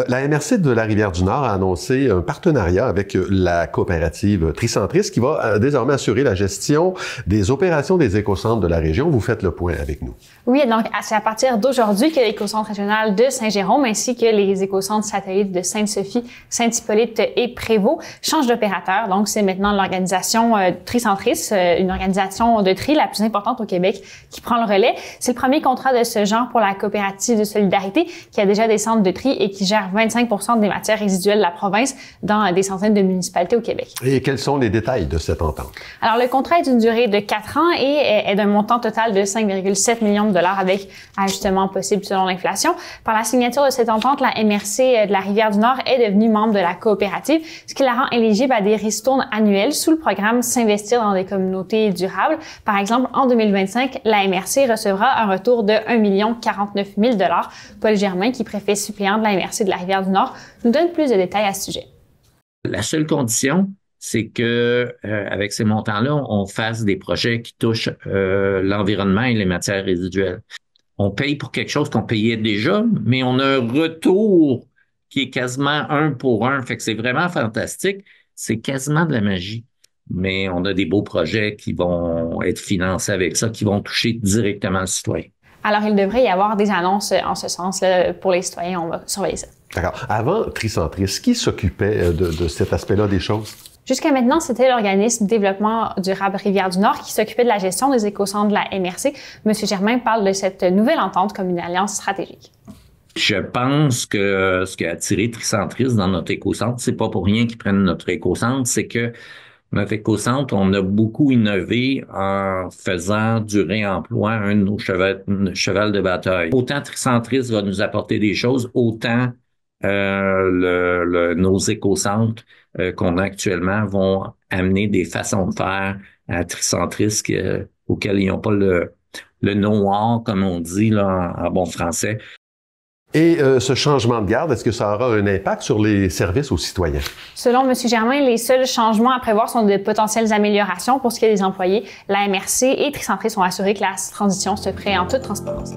La MRC de la Rivière-du-Nord a annoncé un partenariat avec la coopérative Tricentris qui va désormais assurer la gestion des opérations des écocentres de la région. Vous faites le point avec nous. Oui, donc c'est à partir d'aujourd'hui que l'écocentre régional de Saint-Jérôme ainsi que les écocentres satellites de Sainte-Sophie, Saint-Hippolyte et Prévost changent d'opérateur. Donc, c'est maintenant l'organisation Tricentris, une organisation de tri la plus importante au Québec qui prend le relais. C'est le premier contrat de ce genre pour la coopérative de solidarité qui a déjà des centres de tri et qui gère 25% des matières résiduelles de la province dans des centaines de municipalités au Québec. Et quels sont les détails de cette entente? Alors, le contrat est d'une durée de 4 ans et est d'un montant total de 5,7 millions de dollars avec ajustement possible selon l'inflation. Par la signature de cette entente, la MRC de la Rivière-du-Nord est devenue membre de la coopérative, ce qui la rend éligible à des ristournes annuelles sous le programme S'investir dans des communautés durables. Par exemple, en 2025, la MRC recevra un retour de 1 049 000 $. Paul Germain, qui est préfet suppléant de la MRC de la Rivière-du-Nord, nous donne plus de détails à ce sujet. La seule condition, c'est que avec ces montants-là, on fasse des projets qui touchent l'environnement et les matières résiduelles. On paye pour quelque chose qu'on payait déjà, mais on a un retour qui est quasiment 1 pour 1. Fait que c'est vraiment fantastique. C'est quasiment de la magie. Mais on a des beaux projets qui vont être financés avec ça, qui vont toucher directement le citoyen. Alors, il devrait y avoir des annonces en ce sens-là pour les citoyens. On va surveiller ça. D'accord. Avant Tricentris, qui s'occupait de cet aspect-là des choses? Jusqu'à maintenant, c'était l'organisme Développement durable Rivière-du-Nord qui s'occupait de la gestion des écocentres de la MRC. M. Germain parle de cette nouvelle entente comme une alliance stratégique. Je pense que ce qui a attiré Tricentris dans notre écocentre, c'est pas pour rien qu'ils prennent notre écocentre, c'est que notre écocentre, on a beaucoup innové en faisant du réemploi un de nos chevals de bataille. Autant Tricentris va nous apporter des choses, autant nos écocentres qu'on a actuellement vont amener des façons de faire à Tricentris auxquelles ils n'ont pas le know-how, comme on dit là, en bon français. Et ce changement de garde, est-ce que ça aura un impact sur les services aux citoyens? Selon M. Germain, les seuls changements à prévoir sont de potentielles améliorations pour ce qui est des employés. La MRC et Tricentris ont assuré que la transition se ferait en toute transparence.